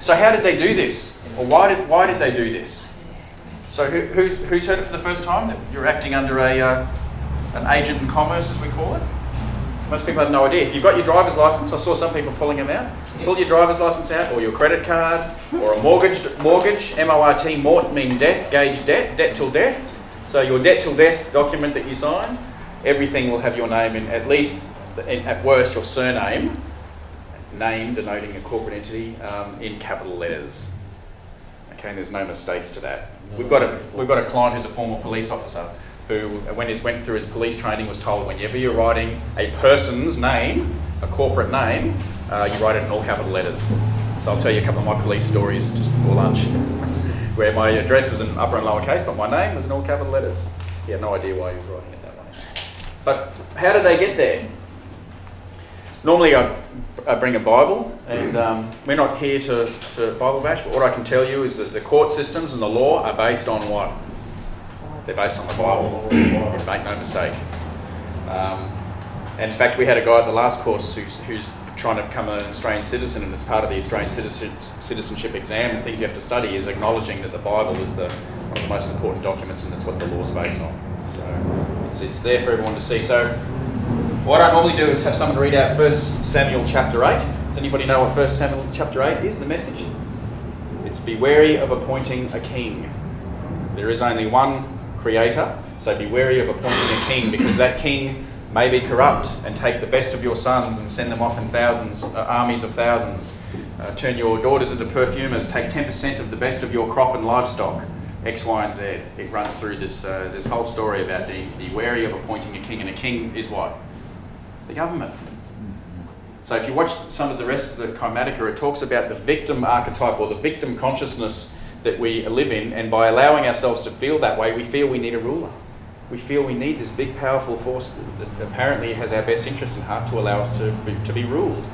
So how did they do this? Or why did they do this? So who's heard it for the first time? That you're acting under an agent in commerce, as we call it? Most people have no idea. If you've got your driver's license, I saw some people pulling them out. Pull your driver's license out, or your credit card, or a mortgage, M-O-R-T, mort mean death, gauge debt till death. So your debt till death document that you sign, everything will have your name in, at least, at worst, your surname, name denoting a corporate entity, in capital letters. Okay, and there's no mistakes to that. We've got a client who's a former police officer who, when he went through his police training, was told whenever you're writing a person's name, a corporate name, you write it in all capital letters. So I'll tell you a couple of my police stories just before lunch, where my address was in upper and lower case, but my name was in all capital letters. He had no idea why he was writing it that way. But how did they get there? Normally I bring a Bible, and we're not here to Bible bash, but what I can tell you is that the court systems and the law are based on what? They're based on the Bible. Make no mistake. In fact, we had a guy at the last course who's trying to become an Australian citizen, and it's part of the Australian citizenship exam and things you have to study is acknowledging that the Bible is one of the most important documents, and that's what the law's based on. So it's there for everyone to see. So what I normally do is have someone read out 1 Samuel chapter 8. Does anybody know what 1 Samuel chapter 8 is, the message? It's be wary of appointing a king. There is only one creator, so be wary of appointing a king, because that king may be corrupt and take the best of your sons and send them off in thousands, armies of thousands. Turn your daughters into perfumers, take 10% of the best of your crop and livestock, X, Y, and Z. It runs through this whole story about be wary of appointing a king, and a king is what? The government. So if you watch some of the rest of the Chromatica, it talks about the victim archetype, or the victim consciousness that we live in, and by allowing ourselves to feel that way, we feel we need a ruler. We feel we need this big, powerful force that apparently has our best interests in heart to allow us to be ruled.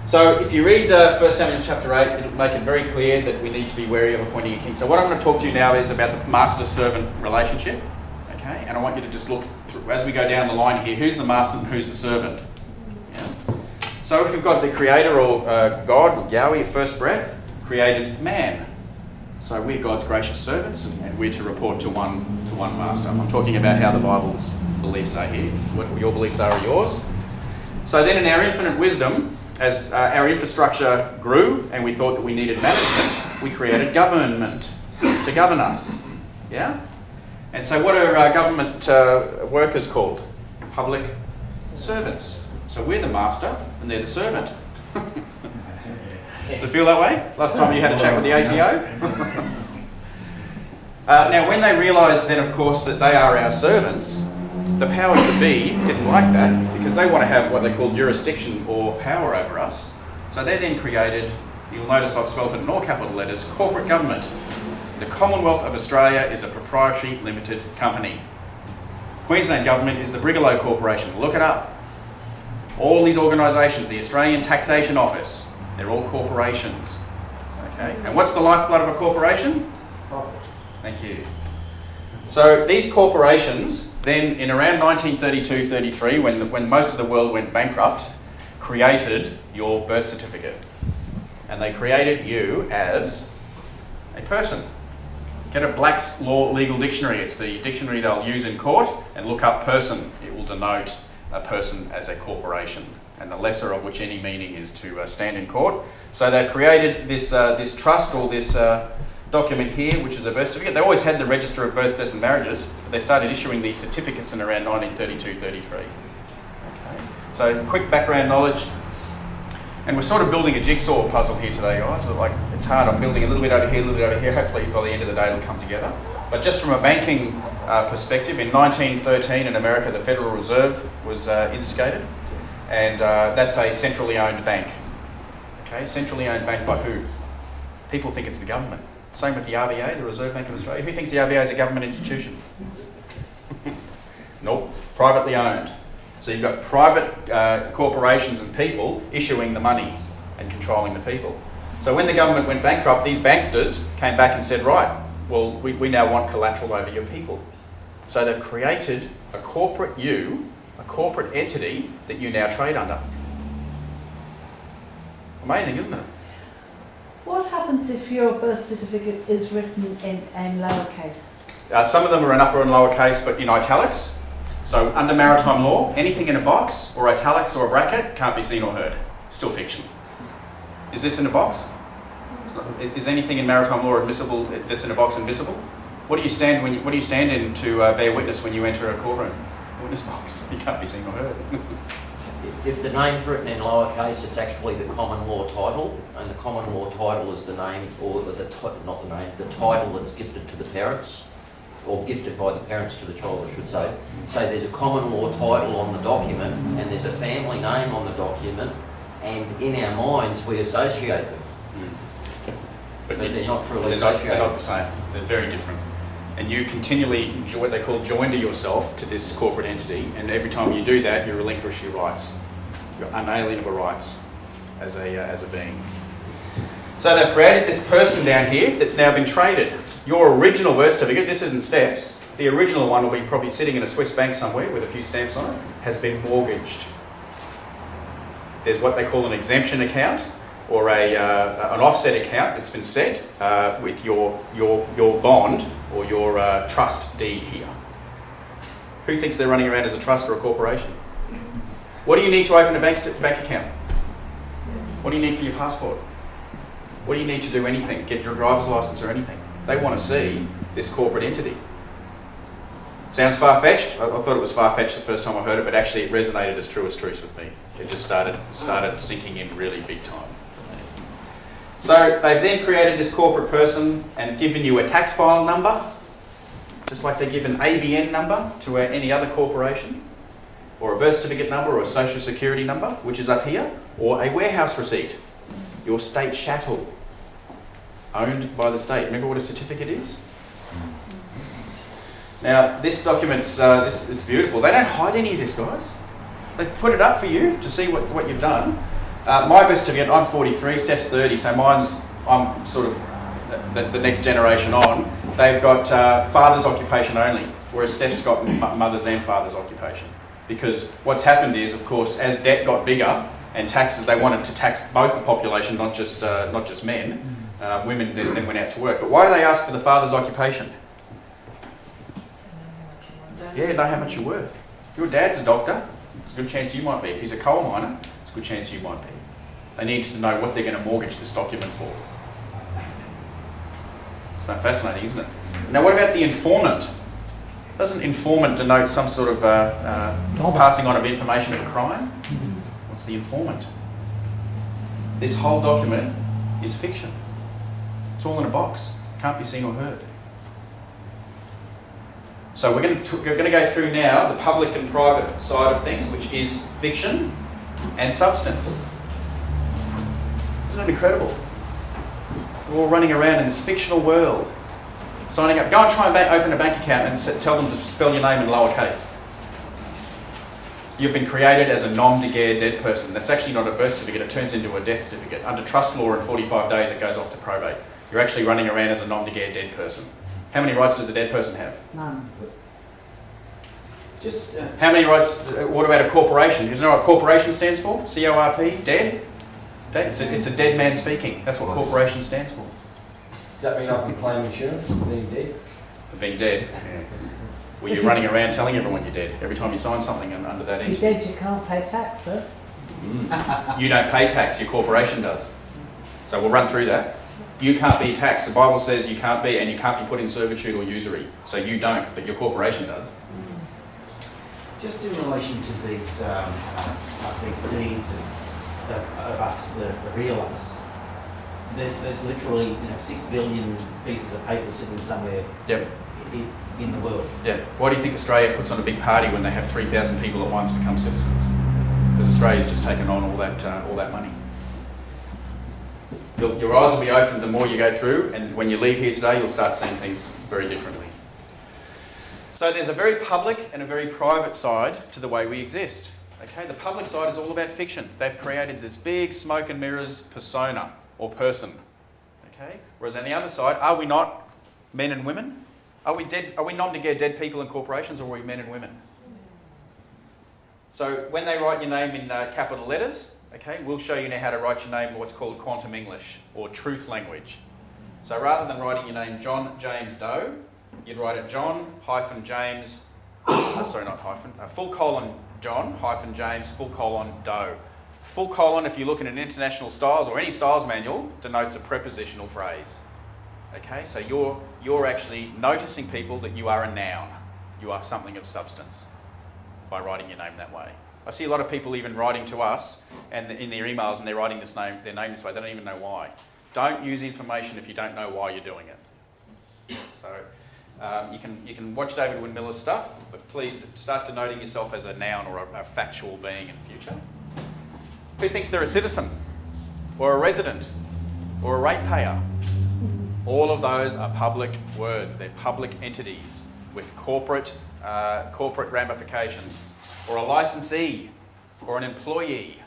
So if you read 1 Samuel chapter 8, it'll make it very clear that we need to be wary of appointing a king. So what I'm going to talk to you now is about the master-servant relationship. Okay, and I want you to just look through, as we go down the line here, who's the master and who's the servant? Yeah. So if we've got the creator, or God, Yahweh at first breath, created man. So we're God's gracious servants, and we're to report to one master. I'm talking about how the Bible's beliefs are here. What your beliefs are yours. So then in our infinite wisdom, as our infrastructure grew and we thought that we needed management, we created government to govern us. Yeah? And so what are government workers called? Public servants. So we're the master and they're the servant. Does it feel that way? Last time you had a chat with the ATO? Now, when they realised then, of course, that they are our servants, the powers that be didn't like that, because they want to have what they call jurisdiction or power over us. So they then created, you'll notice I've spelled it in all capital letters, corporate government. The Commonwealth of Australia is a proprietary limited company. Queensland Government is the Brigalow Corporation. Look it up. All these organisations, the Australian Taxation Office, they're all corporations. Okay, and what's the lifeblood of a corporation? Profit. Thank you. So these corporations then, in around 1932-33, when most of the world went bankrupt, created your birth certificate. And they created you as a person. Get a Black's Law Legal Dictionary. It's the dictionary they'll use in court, and look up person. It will denote a person as a corporation, and the lesser of which any meaning is to stand in court. So they've created this trust, or this document here, which is a birth certificate. They always had the Register of Births, Deaths and Marriages, but they started issuing these certificates in around 1932-33. Okay. So quick background knowledge. And we're sort of building a jigsaw puzzle here today, guys. But like, it's hard. I'm building a little bit over here, a little bit over here. Hopefully by the end of the day it'll come together. But just from a banking perspective, in 1913 in America, the Federal Reserve was instigated. And that's a centrally owned bank. Okay, centrally owned bank by who? People think it's the government. Same with the RBA, the Reserve Bank of Australia. Who thinks the RBA is a government institution? Nope, privately owned. So you've got private corporations and people issuing the money and controlling the people. So when the government went bankrupt, these banksters came back and said, right, well, we now want collateral over your people. So they've created a corporate a corporate entity that you now trade under. Amazing, isn't it? What happens if your birth certificate is written in lowercase? Some of them are in upper and lower case, but in italics. So under maritime law, anything in a box or italics or a bracket can't be seen or heard. Still fiction. Is this in a box? Is anything in maritime law admissible that's in a box admissible? What do you stand in to bear witness when you enter a courtroom? A witness box. You can't be seen or heard. If the name's written in lowercase, it's actually the common law title, and the common law title is the name, or the title that's gifted to the parents, or gifted by the parents to the child, I should say. So there's a common law title on the document, and there's a family name on the document, and in our minds we associate them. But they're not truly associated. They're not the same. They're very different. And you continually what they call joinder yourself to this corporate entity, and every time you do that, you relinquish your rights, your unalienable rights as a being. So they've created this person down here that's now been traded. Your original birth certificate, this isn't Steph's, the original one will be probably sitting in a Swiss bank somewhere with a few stamps on it, has been mortgaged. There's what they call an exemption account, or an offset account that's been set with your bond or your trust deed here. Who thinks they're running around as a trust or a corporation? What do you need to open a bank account? What do you need for your passport? What do you need to do anything? Get your driver's license or anything? They want to see this corporate entity. Sounds far-fetched? I thought it was far-fetched the first time I heard it, but actually it resonated as true as truth with me. It just started sinking in really big time. So they've then created this corporate person and given you a tax file number, just like they give an ABN number to any other corporation, or a birth certificate number or a social security number, which is up here, or a warehouse receipt, your state chattel, owned by the state. Remember what a certificate is? Now this document's it's beautiful. They don't hide any of this, guys. They put it up for you to see what you've done. My birth certificate, I'm 43, Steph's 30, so I'm sort of the next generation on. They've got father's occupation only, whereas Steph's got mother's and father's occupation. Because what's happened is, of course, as debt got bigger and taxes, they wanted to tax both the population, not just men. Women then went out to work. But why do they ask for the father's occupation? Yeah, know how much you're worth. If your dad's a doctor, it's a good chance you might be. If he's a coal miner, it's a good chance you might be. They need to know what they're going to mortgage this document for. It's not fascinating, isn't it? Now, what about the informant? Doesn't informant denote some sort of passing on of information of a crime? What's the informant? This whole document is fiction. It's all in a box. Can't be seen or heard. So we're going to go through now the public and private side of things, which is fiction and substance. Isn't it incredible? We're all running around in this fictional world, signing up. Go and try and open a bank account and tell them to spell your name in lowercase. You've been created as a nom de guerre dead person. That's actually not a birth certificate, it turns into a death certificate. Under trust law, in 45 days it goes off to probate. You're actually running around as a nom de guerre dead person. How many rights does a dead person have? None. Just How many rights, what about a corporation? Isn't that what corporation stands for? C-O-R-P, dead? It's a dead man speaking. That's what corporation stands for. does that mean I can claim insurance for being dead? For being dead. Yeah. Well, you're running around telling everyone you're dead every time you sign something under that If entity. you're dead, you can't pay tax, sir. You don't pay tax, your corporation does. So we'll run through that. You can't be taxed. The Bible says you can't be, and you can't be put in servitude or usury. So you don't, but your corporation does. Just in relation to these deeds of us, the real us, there's literally 6 billion pieces of paper sitting somewhere Yep. in the world. Yeah. Why do you think Australia puts on a big party when they have 3,000 people at once become citizens? Because Australia's just taken on all that money. Your eyes will be opened the more you go through, and when you leave here today, you'll start seeing things very differently. So there's a very public and a very private side to the way we exist. Okay, the public side is all about fiction. They've created this big smoke and mirrors persona or person. Okay, whereas on the other side, are we not men and women? Are we dead? Are we nom de guerre dead people in corporations, or are we men and women? So when they write your name in capital letters, Okay, we'll show you now how to write your name in what's called quantum English or truth language. So rather than writing your name John James Doe, you'd write it John hyphen James, sorry, not hyphen, full colon John hyphen James full colon Doe. Full colon, if you look in an international styles or any styles manual, denotes a prepositional phrase. Okay, so you're actually noticing people that you are a noun. You are something of substance by writing your name that way. I see a lot of people even writing to us and in their emails and they're writing their name this way. They don't even know why. Don't use information if you don't know why you're doing it. So you can watch David Windmiller's stuff, but please start denoting yourself as a noun or a factual being in the future. Who thinks they're a citizen or a resident or a ratepayer? All of those are public words. They're public entities with corporate ramifications. Or a licensee, or an employee.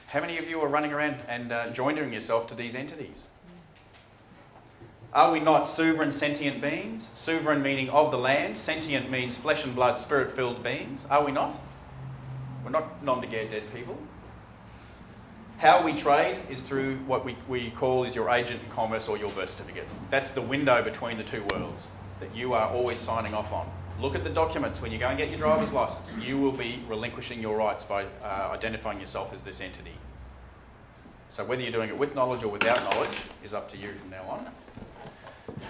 How many of you are running around and joining yourself to these entities? Are we not sovereign sentient beings? Sovereign meaning of the land, sentient means flesh and blood, spirit-filled beings. Are we not? We're not non-dead people. How we trade is through what we call is your agent in commerce or your birth certificate. That's the window between the two worlds that you are always signing off on. Look at the documents when you go and get your driver's license. You will be relinquishing your rights by identifying yourself as this entity. So whether you're doing it with knowledge or without knowledge is up to you from now on.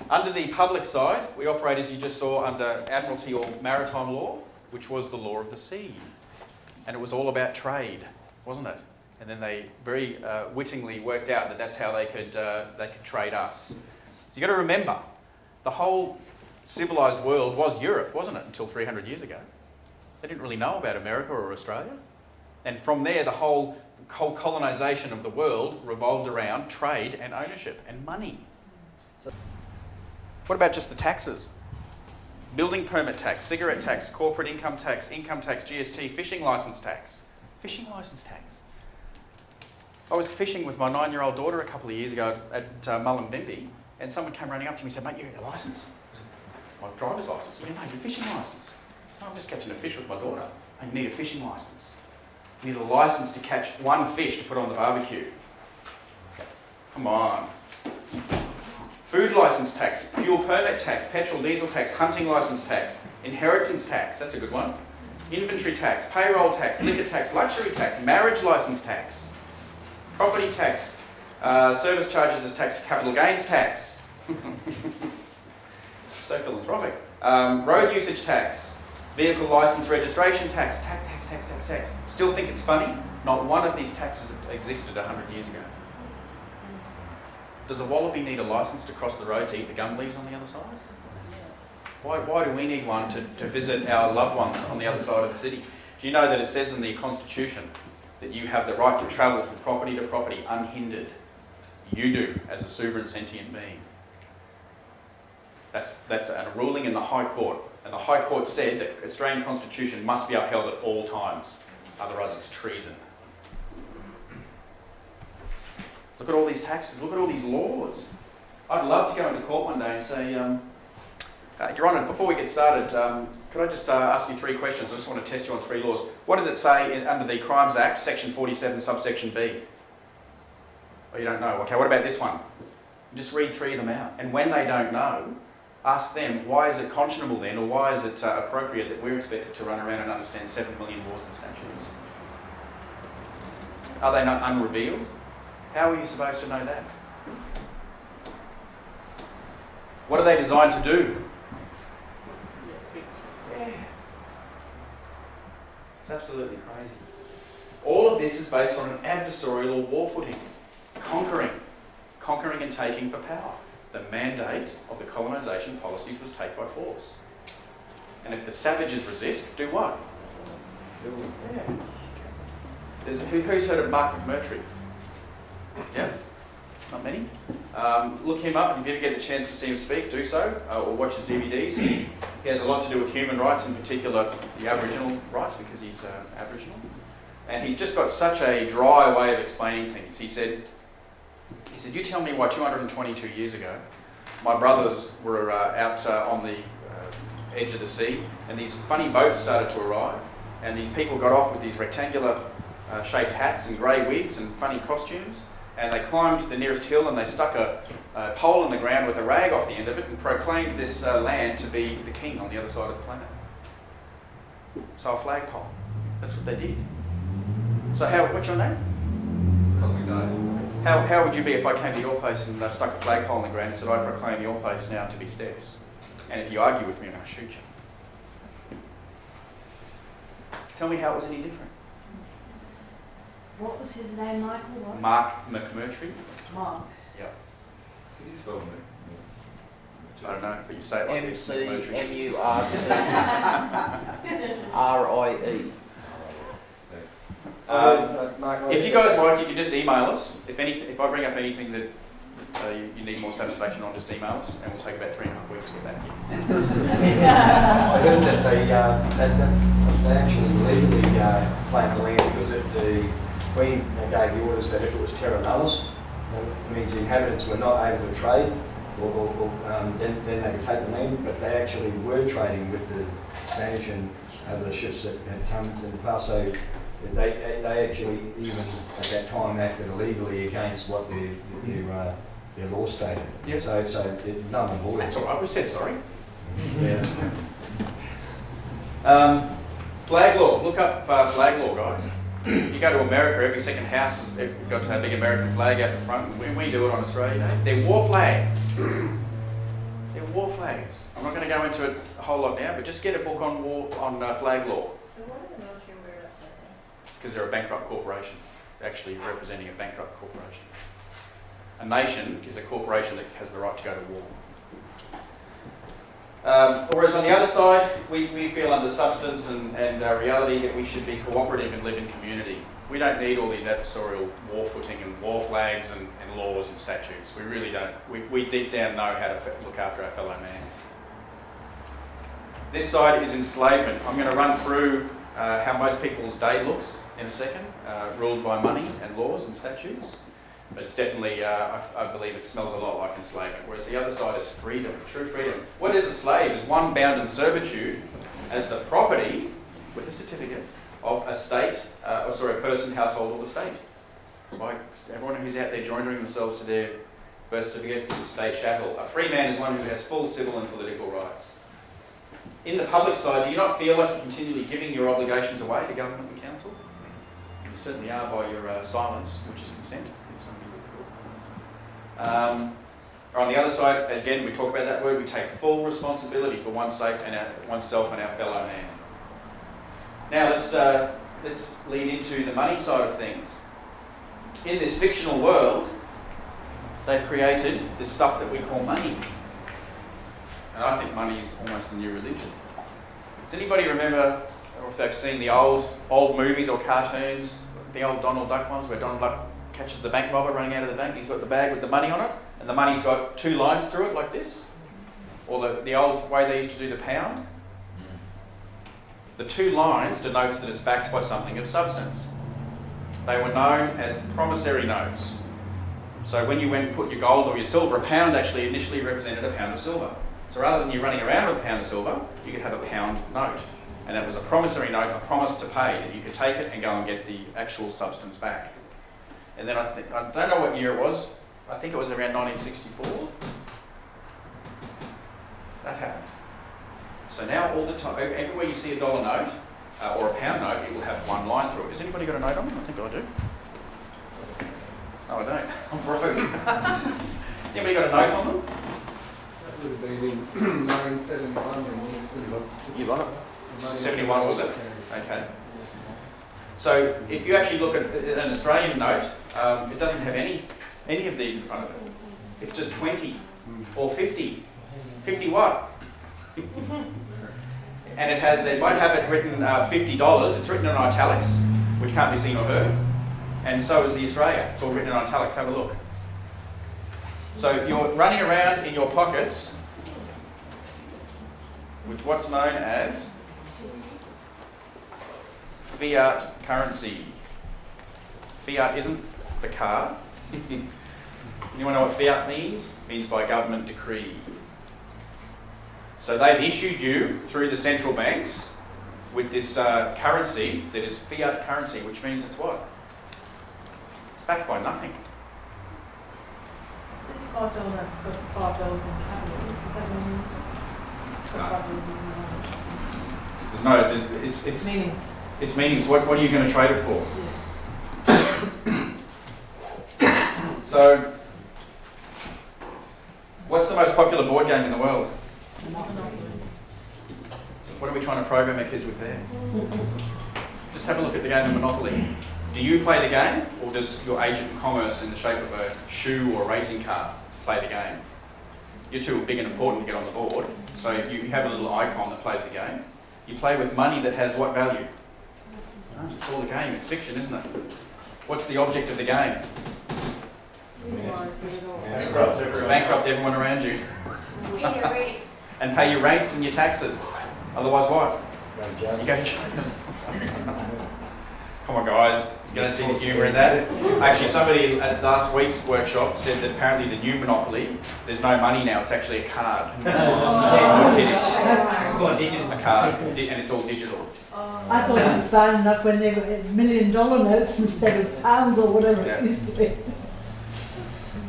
Under the public side, we operate, as you just saw, under Admiralty or maritime law, which was the law of the sea. And it was all about trade, wasn't it? And then they very wittingly worked out that that's how they could trade us. So you've got to remember, the whole civilised world was Europe, wasn't it, until 300 years ago? They didn't really know about America or Australia. And from there, the whole colonisation of the world revolved around trade and ownership and money. What about just the taxes? Building permit tax, cigarette tax, corporate income tax, GST, fishing licence tax. Fishing licence tax. I was fishing with my 9-year-old daughter a couple of years ago at Mullumbimby, and someone came running up to me and said, "Mate, you have a licence?" My driver's licence. Yeah, no, your fishing licence. So I'm just catching a fish with my daughter. And you need a fishing licence. You need a licence to catch one fish to put on the barbecue. Come on. Food licence tax, fuel permit tax, petrol, diesel tax, hunting licence tax, inheritance tax, that's a good one. Inventory tax, payroll tax, liquor tax, luxury tax, marriage licence tax, property tax, service charges as tax, capital gains tax. So philanthropic. Road usage tax, vehicle licence registration tax, tax. Still think it's funny? Not one of these taxes existed 100 years ago. Does a wallaby need a licence to cross the road to eat the gum leaves on the other side? Why do we need one to visit our loved ones on the other side of the city? Do you know that it says in the Constitution that you have the right to travel from property to property unhindered? You do, as a sovereign sentient being. That's a ruling in the High Court. And the High Court said that the Australian Constitution must be upheld at all times. Otherwise it's treason. Look at all these taxes, look at all these laws. I'd love to go into court one day and say, Your Honour, before we get started, could I just ask you 3 questions? I just want to test you on 3 laws. What does it say under the Crimes Act, Section 47, subsection B? Oh, you don't know. Okay, what about this one? Just read 3 of them out. And when they don't know, ask them, why is it conscionable then, or why is it appropriate that we're expected to run around and understand 7 million laws and statutes? Are they not unrevealed? How are you supposed to know that? What are they designed to do? Yeah. It's absolutely crazy. All of this is based on an adversarial or war footing. Conquering and taking for power. The mandate of the colonisation policies was take by force. And if the savages resist, do what? Yeah. Who's heard of Mark McMurtry? Yeah? Not many? Look him up, and if you ever get the chance to see him speak, do so, or watch his DVDs. He has a lot to do with human rights, in particular the Aboriginal rights, because he's Aboriginal. And he's just got such a dry way of explaining things. He said, you tell me why 222 years ago, my brothers were out on the edge of the sea, and these funny boats started to arrive, and these people got off with these rectangular shaved hats and grey wigs and funny costumes, and they climbed the nearest hill and they stuck a pole in the ground with a rag off the end of it and proclaimed this land to be the king on the other side of the planet. So a flagpole. That's what they did. So what's your name? Cosmic Dave. How would you be if I came to your place and stuck a flagpole in the ground and said, I proclaim your place now to be Steph's? And if you argue with me, I'm going to shoot you. Tell me how it was any different. What was his name, Michael? What? Mark McMurtry? Mark. Yeah. Can you spell me? I don't know, but you say it like this. McMurtry. McMurtrie. Thanks. If you guys like, you can just email us. If I bring up anything that you need more satisfaction on, just email us, and we'll take about 3.5 weeks to get back to you. I heard that they actually legally claimed the land because the Queen gave the orders that if it was terra nullius, that means the inhabitants were not able to trade, then they could take the land, but they actually were trading with the Spanish and other ships that had come in the past, so they actually, even at that time, acted illegally against what their law stated. Yep. So it null and void. That's all right, we said sorry. Yeah. Flag law, look up flag law, guys. You go to America, every second house has got a big American flag out the front. We do it on Australia Day. They're war flags. They're war flags. I'm not going to go into it a whole lot now, but just get a book on flag law. So why do the military wear it upside down? Because they're a bankrupt corporation, actually representing a bankrupt corporation. A nation is a corporation that has the right to go to war. Whereas on the other side, we feel under substance and reality that we should be cooperative and live in community. We don't need all these adversarial war footing and war flags and laws and statutes. We really don't. We deep down know how to look after our fellow man. This side is enslavement. I'm going to run through how most people's day looks in a second, ruled by money and laws and statutes. But it's definitely, I believe it smells a lot like enslavement, whereas the other side is freedom, true freedom. What is a slave? Is one bound in servitude as the property, with a certificate, of a state, a person, household, or the state. That's why everyone who's out there joining themselves to their birth certificate is state chattel. A free man is one who has full civil and political rights. In the public side, do you not feel like you're continually giving your obligations away to government and council? You certainly are by your silence, which is consent. On the other side, again, we talk about that word, we take full responsibility for oneself and our fellow man. Now let's lead into the money side of things. In this fictional world, they've created this stuff that we call money. And I think money is almost the new religion. Does anybody remember, or if they've seen the old movies or cartoons, the old Donald Duck ones where Donald Duck catches the bank robber running out of the bank, and he's got the bag with the money on it, and the money's got 2 lines through it like this? Or the old way they used to do the pound? The 2 lines denotes that it's backed by something of substance. They were known as promissory notes. So when you went and put your gold or your silver, a pound actually initially represented a pound of silver. So rather than you running around with a pound of silver, you could have a pound note. And that was a promissory note, a promise to pay, that you could take it and go and get the actual substance back. And then I don't know what year it was, I think it was around 1964. That happened. So now all the time, everywhere you see a dollar note or a pound note, it will have 1 line through it. Has anybody got a note on them? I think I do. No, I don't. I'm broke. Anybody got a note on them? That would have been in 1971 when you said You got it? 71 was it? Okay. So if you actually look at an Australian note, it doesn't have any of these in front of it. It's just 20 or 50. 50 what? And it won't have it written $50. It's written in italics, which can't be seen or heard. And so is the Australia. It's all written in italics. Have a look. So you're running around in your pockets with what's known as fiat currency. Fiat isn't the car. Anyone know what fiat means? It means by government decree. So they've issued you, through the central banks, with this currency that is fiat currency, which means it's what? It's backed by nothing. This $5 note's got $5 in capital. Does that mean it's got $5 in There's no, meaning? it's meaningless. What are you going to trade it for? So, what's the most popular board game in the world? What are we trying to program our kids with there? Just have a look at the game of Monopoly. Do you play the game, or does your agent of commerce in the shape of a shoe or a racing car play the game? You're too big and important to get on the board, so you have a little icon that plays the game. You play with money that has what value? Oh, it's all a game, it's fiction, isn't it? What's the object of the game? To bankrupt everyone around you. Pay your rates. And pay your rates and your taxes. Otherwise what? You go to jail. Come on guys, you don't see the humour in that? Actually, somebody at last week's workshop said that apparently the new Monopoly, there's no money now, it's actually a card. I'm kidding. A card, and it's all digital. I thought it was bad enough when they were $1 million notes instead of pounds or whatever Yeah. it used to be.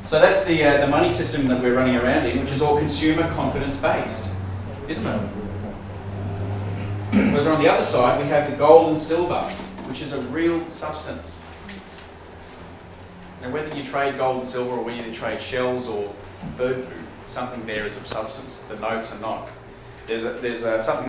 So that's the money system that we're running around in, which is all consumer confidence based, isn't it? Whereas on the other side, we have the gold and silver, which is a real substance. Now, whether you trade gold and silver or whether you trade shells or bird poo, something there is of substance. The notes are not. There's something